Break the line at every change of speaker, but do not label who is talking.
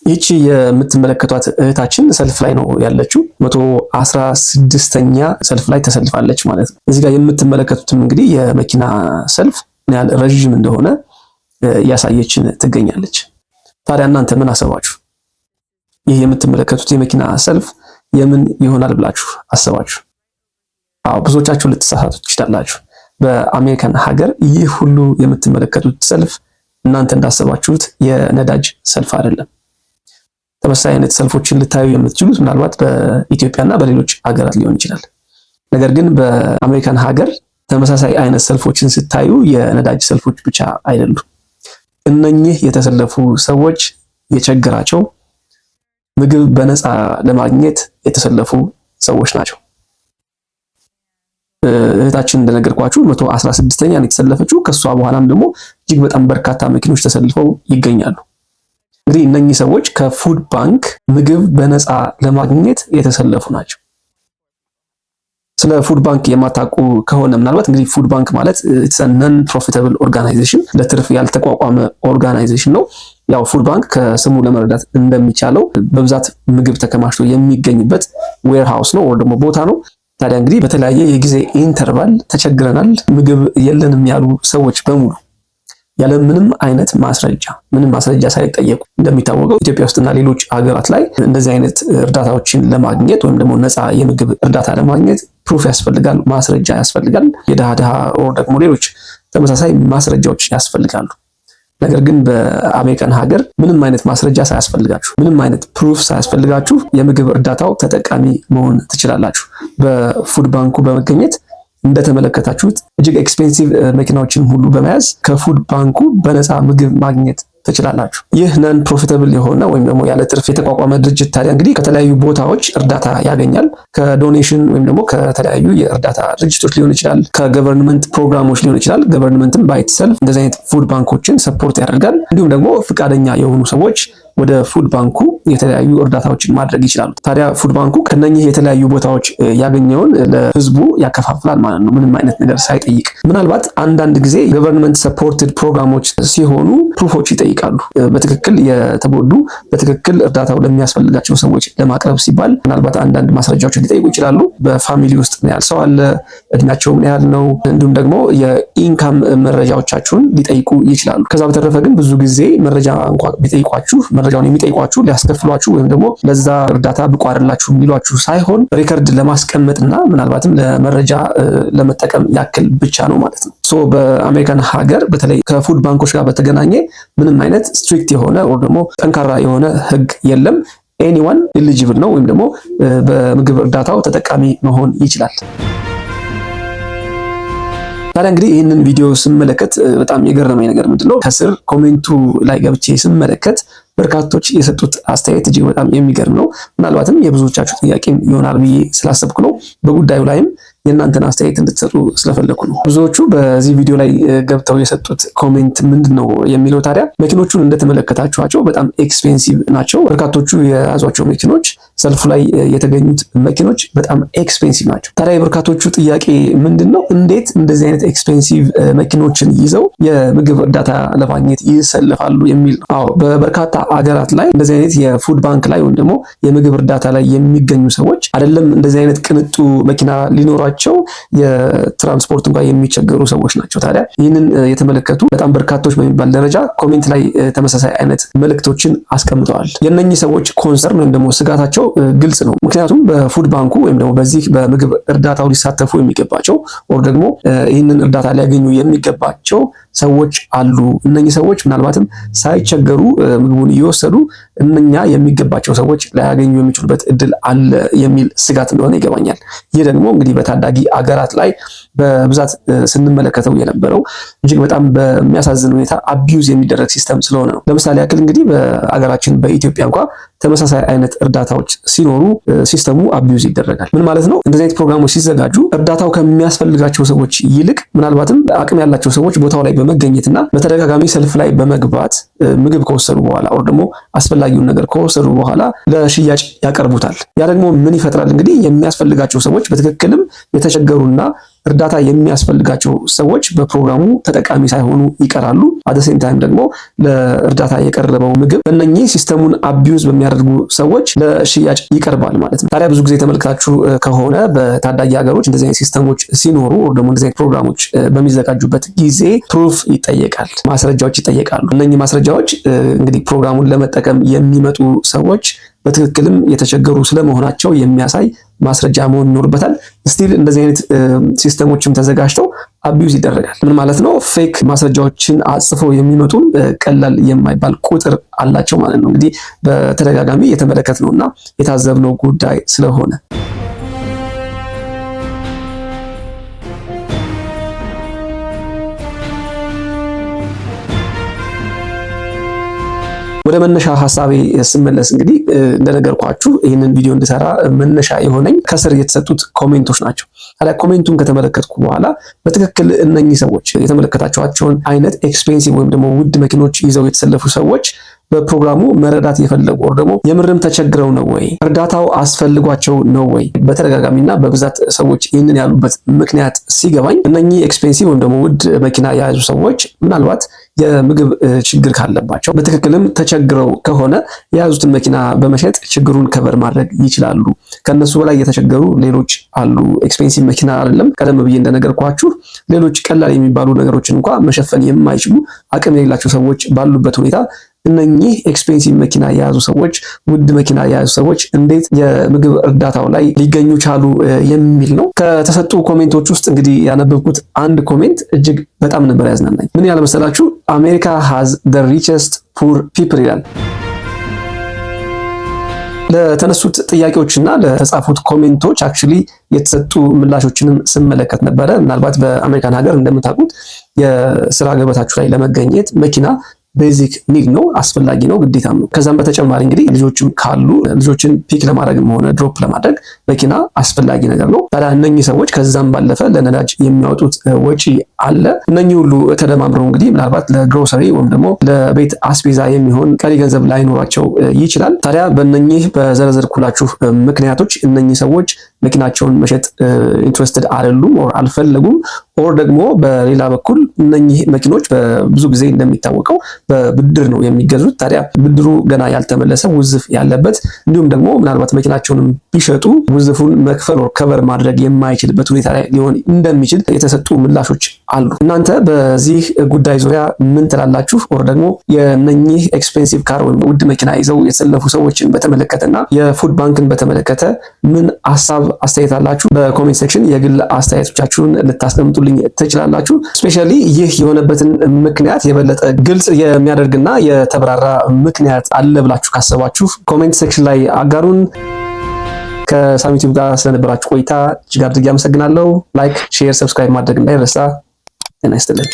ይቺ የምትመለከቷት እህታችን ሰልፍ ላይ ነው ያለችው። 116ኛ ሰልፍ ላይ ተሰልፋለች ማለት ነው። እዚህ ጋር የምትመለከቱትም እንግዲህ የመኪና ሰልፍ ምን ያህል ረዥም እንደሆነ እያሳየችን ትገኛለች። ታዲያ እናንተ ምን አሰባችሁ? ይህ የምትመለከቱት የመኪና ሰልፍ የምን ይሆናል ብላችሁ አሰባችሁ? አዎ ብዙዎቻችሁ ልትሳሳቱ ትችላላችሁ። በአሜሪካን ሀገር ይህ ሁሉ የምትመለከቱት ሰልፍ እናንተ እንዳሰባችሁት የነዳጅ ሰልፍ አይደለም። ተመሳሳይ አይነት ሰልፎችን ልታዩ የምትችሉት ምናልባት በኢትዮጵያና በሌሎች ሀገራት ሊሆን ይችላል። ነገር ግን በአሜሪካን ሀገር ተመሳሳይ አይነት ሰልፎችን ስታዩ የነዳጅ ሰልፎች ብቻ አይደሉም። እነኚህ የተሰለፉ ሰዎች የቸገራቸው ምግብ በነፃ ለማግኘት የተሰለፉ ሰዎች ናቸው። እህታችን እንደነገርኳችሁ 116ኛ ነው የተሰለፈችው። ከሷ በኋላም ደግሞ እጅግ በጣም በርካታ መኪኖች ተሰልፈው ይገኛሉ። እንግዲህ እነኚህ ሰዎች ከፉድ ባንክ ምግብ በነፃ ለማግኘት የተሰለፉ ናቸው። ስለ ፉድ ባንክ የማታውቁ ከሆነ ምናልባት እንግዲህ ፉድ ባንክ ማለት ነን ፕሮፊታብል ኦርጋናይዜሽን፣ ለትርፍ ያልተቋቋመ ኦርጋናይዜሽን ነው። ያው ፉድ ባንክ ከስሙ ለመረዳት እንደሚቻለው በብዛት ምግብ ተከማችቶ የሚገኝበት ዌርሃውስ ነው ወይ ደግሞ ቦታ ነው። ታዲያ እንግዲህ በተለያየ የጊዜ ኢንተርቫል ተቸግረናል፣ ምግብ የለንም ያሉ ሰዎች በሙሉ ያለ ምንም አይነት ምንም ማስረጃ ሳይጠየቁ እንደሚታወቀው ኢትዮጵያ ውስጥና ሌሎች ሀገራት ላይ እንደዚህ አይነት እርዳታዎችን ለማግኘት ወይም ደግሞ ነፃ የምግብ እርዳታ ለማግኘት ፕሩፍ ያስፈልጋል፣ ማስረጃ ያስፈልጋል። የድሃ ኦር ደግሞ ሌሎች ተመሳሳይ ማስረጃዎች ያስፈልጋሉ። ነገር ግን በአሜሪካን ሀገር ምንም አይነት ማስረጃ ሳያስፈልጋችሁ፣ ምንም አይነት ፕሩፍ ሳያስፈልጋችሁ የምግብ እርዳታው ተጠቃሚ መሆን ትችላላችሁ። በፉድ ባንኩ በመገኘት እንደተመለከታችሁት እጅግ ኤክስፔንሲቭ መኪናዎችን ሁሉ በመያዝ ከፉድ ባንኩ በነፃ ምግብ ማግኘት ትችላላችሁ። ይህ ነን ፕሮፊታብል የሆነ ወይም ደግሞ ያለ ትርፍ የተቋቋመ ድርጅት ታዲያ እንግዲህ ከተለያዩ ቦታዎች እርዳታ ያገኛል። ከዶኔሽን ወይም ደግሞ ከተለያዩ የእርዳታ ድርጅቶች ሊሆን ይችላል፣ ከገቨርንመንት ፕሮግራሞች ሊሆን ይችላል። ገቨርንመንትም ባይትሰልፍ እንደዚህ አይነት ፉድ ባንኮችን ሰፖርት ያደርጋል። እንዲሁም ደግሞ ፈቃደኛ የሆኑ ሰዎች ወደ ፉድ ባንኩ የተለያዩ እርዳታዎችን ማድረግ ይችላሉ። ታዲያ ፉድ ባንኩ ከነኚህ የተለያዩ ቦታዎች ያገኘውን ለህዝቡ ያከፋፍላል ማለት ነው፣ ምንም አይነት ነገር ሳይጠይቅ። ምናልባት አንዳንድ ጊዜ ገቨርንመንት ሰፖርትድ ፕሮግራሞች ሲሆኑ ፕሩፎች ይጠይቃሉ። በትክክል የተጎዱ በትክክል እርዳታው ለሚያስፈልጋቸው ሰዎች ለማቅረብ ሲባል ምናልባት አንዳንድ ማስረጃዎችን ሊጠይቁ ይችላሉ። በፋሚሊ ውስጥ ምን ያህል ሰው አለ፣ እድሜያቸው ምን ያህል ነው፣ እንዲሁም ደግሞ የኢንካም መረጃዎቻችሁን ሊጠይቁ ይችላሉ። ከዛ በተረፈ ግን ብዙ ጊዜ መረጃ እንኳን ቢጠይቋችሁ መረጃውን የሚጠይቋችሁ ሊያስከፍሏችሁ ወይም ደግሞ ለዛ እርዳታ ብቁ አይደላችሁ የሚሏችሁ ሳይሆን ሪከርድ ለማስቀመጥና ምናልባትም ለመረጃ ለመጠቀም ያክል ብቻ ነው ማለት ነው። ሶ በአሜሪካን ሀገር በተለይ ከፉድ ባንኮች ጋር በተገናኘ ምንም አይነት ስትሪክት የሆነ ወይ ደግሞ ጠንካራ የሆነ ህግ የለም። ኤኒዋን ኤሊጂብል ነው ወይም ደግሞ በምግብ እርዳታው ተጠቃሚ መሆን ይችላል። ታዲያ እንግዲህ ይህንን ቪዲዮ ስመለከት በጣም የገረመኝ ነገር ምንድነው? ከስር ኮሜንቱ ላይ ገብቼ ስመለከት በርካቶች የሰጡት አስተያየት እጅግ በጣም የሚገርም ነው። ምናልባትም የብዙዎቻችሁ ጥያቄም ይሆናል ብዬ ስላሰብኩ ነው። በጉዳዩ ላይም የእናንተን አስተያየት እንድትሰጡ ስለፈለኩ ነው። ብዙዎቹ በዚህ ቪዲዮ ላይ ገብተው የሰጡት ኮሜንት ምንድነው የሚለው ታዲያ መኪኖቹን እንደተመለከታችኋቸው በጣም ኤክስፔንሲቭ ናቸው። በርካቶቹ የያዟቸው መኪኖች ሰልፉ ላይ የተገኙት መኪኖች በጣም ኤክስፔንሲቭ ናቸው። ታዲያ የበርካቶቹ ጥያቄ ምንድነው? እንዴት እንደዚህ አይነት ኤክስፔንሲቭ መኪኖችን ይዘው የምግብ እርዳታ ለማግኘት ይሰለፋሉ የሚል ነው። አዎ በበርካታ አገራት ላይ እንደዚህ አይነት የፉድ ባንክ ላይ ወይም ደግሞ የምግብ እርዳታ ላይ የሚገኙ ሰዎች አይደለም እንደዚህ አይነት ቅንጡ መኪና ሊኖራቸው የትራንስፖርት እንኳን የሚቸገሩ ሰዎች ናቸው። ታዲያ ይህንን የተመለከቱ በጣም በርካቶች በሚባል ደረጃ ኮሜንት ላይ ተመሳሳይ አይነት መልእክቶችን አስቀምጠዋል። የእነኚህ ሰዎች ኮንሰርን ወይም ደግሞ ስጋታቸው ግልጽ ነው። ምክንያቱም በፉድ ባንኩ ወይም ደግሞ በዚህ በምግብ እርዳታው ሊሳተፉ የሚገባቸው ወር ደግሞ ይህንን እርዳታ ሊያገኙ የሚገባቸው ሰዎች አሉ። እነኚህ ሰዎች ምናልባትም ሳይቸገሩ ምግቡን እየወሰዱ እነኛ የሚገባቸው ሰዎች ላያገኙ የሚችሉበት እድል አለ የሚል ስጋት እንደሆነ ይገባኛል። ይህ ደግሞ እንግዲህ በታዳጊ አገራት ላይ በብዛት ስንመለከተው የነበረው እጅግ በጣም በሚያሳዝን ሁኔታ አቢዩዝ የሚደረግ ሲስተም ስለሆነ ነው። ለምሳሌ ያክል እንግዲህ በአገራችን በኢትዮጵያ እንኳን ተመሳሳይ አይነት እርዳታዎች ሲኖሩ ሲስተሙ አቢዩዝ ይደረጋል። ምን ማለት ነው? እንደዚህ አይነት ፕሮግራሞች ሲዘጋጁ እርዳታው ከሚያስፈልጋቸው ሰዎች ይልቅ ምናልባትም አቅም ያላቸው ሰዎች ቦታው ላይ በመገኘትና በተደጋጋሚ ሰልፍ ላይ በመግባት ምግብ ከወሰዱ በኋላ ወር ደግሞ አስፈላጊውን ነገር ከወሰዱ በኋላ ለሽያጭ ያቀርቡታል። ያ ደግሞ ምን ይፈጥራል እንግዲህ የሚያስፈልጋቸው ሰዎች በትክክልም የተቸገሩና እርዳታ የሚያስፈልጋቸው ሰዎች በፕሮግራሙ ተጠቃሚ ሳይሆኑ ይቀራሉ። አደሴም ታይም ደግሞ ለእርዳታ የቀረበው ምግብ በእነኚህ ሲስተሙን አቢዩዝ በሚያደርጉ ሰዎች ለሽያጭ ይቀርባል ማለት ነው። ታዲያ ብዙ ጊዜ ተመልክታችሁ ከሆነ በታዳጊ ሀገሮች እንደዚህ አይነት ሲስተሞች ሲኖሩ ወር ደግሞ እንደዚህ አይነት ፕሮግራሞች በሚዘጋጁበት ጊዜ ፕሩፍ ይጠየቃል፣ ማስረጃዎች ይጠየቃሉ። እነኚህ ማስረጃዎች እንግዲህ ፕሮግራሙን ለመጠቀም የሚመጡ ሰዎች በትክክልም የተቸገሩ ስለመሆናቸው የሚያሳይ ማስረጃ መሆን ይኖርበታል። ስቲል እንደዚህ አይነት ሲስተሞችም ተዘጋጅተው አቢዩዝ ይደረጋል። ምን ማለት ነው? ፌክ ማስረጃዎችን አጽፈው የሚመጡም ቀላል የማይባል ቁጥር አላቸው ማለት ነው። እንግዲህ በተደጋጋሚ የተመለከትነውና የታዘብነው ጉዳይ ስለሆነ ወደ መነሻ ሐሳቤ ስመለስ እንግዲህ እንደነገርኳችሁ ይህንን ቪዲዮ እንድሰራ መነሻ የሆነኝ ከስር የተሰጡት ኮሜንቶች ናቸው። ታዲያ ኮሜንቱን ከተመለከትኩ በኋላ በትክክል እነኚህ ሰዎች የተመለከታቸዋቸውን አይነት ኤክስፔንሲቭ ወይም ደግሞ ውድ መኪኖች ይዘው የተሰለፉ ሰዎች በፕሮግራሙ መረዳት የፈለጉ ወር ደግሞ የምርም ተቸግረው ነው ወይ እርዳታው አስፈልጓቸው ነው ወይ? በተደጋጋሚና በብዛት ሰዎች ይህንን ያሉበት ምክንያት ሲገባኝ እነኚህ ኤክስፔንሲቭ ወይም ደግሞ ውድ መኪና የያዙ ሰዎች ምናልባት የምግብ ችግር ካለባቸው በትክክልም ተቸግረው ከሆነ የያዙትን መኪና በመሸጥ ችግሩን ከበር ማድረግ ይችላሉ። ከነሱ በላይ የተቸገሩ ሌሎች አሉ። ኤክስፔንሲቭ መኪና አይደለም፣ ቀደም ብዬ እንደነገርኳችሁ ሌሎች ቀላል የሚባሉ ነገሮችን እንኳን መሸፈን የማይችሉ አቅም የሌላቸው ሰዎች ባሉበት ሁኔታ እነኚህ ኤክስፔንሲቭ መኪና የያዙ ሰዎች ውድ መኪና የያዙ ሰዎች እንዴት የምግብ እርዳታው ላይ ሊገኙ ቻሉ የሚል ነው። ከተሰጡ ኮሜንቶች ውስጥ እንግዲህ ያነበብኩት አንድ ኮሜንት እጅግ በጣም ነበር ያዝናናኝ። ምን ያለ መሰላችሁ? አሜሪካ ሃዝ the richest poor people ይላል። ለተነሱት ጥያቄዎችና ለተጻፉት ኮሜንቶች አክቹሊ የተሰጡ ምላሾችንም ስመለከት ነበረ። ምናልባት በአሜሪካን ሀገር እንደምታውቁት የስራ ገበታችሁ ላይ ለመገኘት መኪና ቤዚክ ኒድ ነው፣ አስፈላጊ ነው፣ ግዴታም ነው። ከዛም በተጨማሪ እንግዲህ ልጆችም ካሉ ልጆችን ፒክ ለማድረግም ሆነ ድሮፕ ለማድረግ መኪና አስፈላጊ ነገር ነው። ታዲያ እነኚህ ሰዎች ከዛም ባለፈ ለነዳጅ የሚያወጡት ወጪ አለ። እነኚህ ሁሉ ተደማምረው እንግዲህ ምናልባት ለግሮሰሪ ወይም ደግሞ ለቤት አስቤዛ የሚሆን ቀሪ ገንዘብ ላይኖራቸው ይችላል። ታዲያ በእነኚህ በዘረዘርኩላችሁ ምክንያቶች እነኚህ ሰዎች መኪናቸውን መሸጥ ኢንትረስትድ አይደሉም ኦር አልፈለጉም። ኦር ደግሞ በሌላ በኩል እነኚህ መኪኖች በብዙ ጊዜ እንደሚታወቀው በብድር ነው የሚገዙት። ታዲያ ብድሩ ገና ያልተመለሰ ውዝፍ ያለበት እንዲሁም ደግሞ ምናልባት መኪናቸውንም ቢሸጡ ውዝፉን መክፈል ኦር ከቨር ማድረግ የማይችልበት ሁኔታ ላይ ሊሆን እንደሚችል የተሰጡ ምላሾች አሉ። እናንተ በዚህ ጉዳይ ዙሪያ ምን ትላላችሁ? ኦር ደግሞ የእነኚህ ኤክስፔንሲቭ ካር ወይም ውድ መኪና ይዘው የተሰለፉ ሰዎችን በተመለከተና የፉድ ባንክን በተመለከተ ምን ሀሳብ አስተያየት አላችሁ? በኮሜንት ሴክሽን የግል አስተያየቶቻችሁን ልታስቀምጡልኝ ትችላላችሁ። ስፔሻሊ ይህ የሆነበትን ምክንያት የበለጠ ግልጽ የሚያደርግና የተብራራ ምክንያት አለ ብላችሁ ካሰባችሁ ኮሜንት ሴክሽን ላይ አጋሩን። ከሳሚ ዩቲዩብ ጋር ስለነበራችሁ ቆይታ እጅግ አድርጌ አመሰግናለሁ። ላይክ፣ ሼር፣ ሰብስክራይብ ማድረግ እንዳይረሳ። ጤና ይስጥልኝ።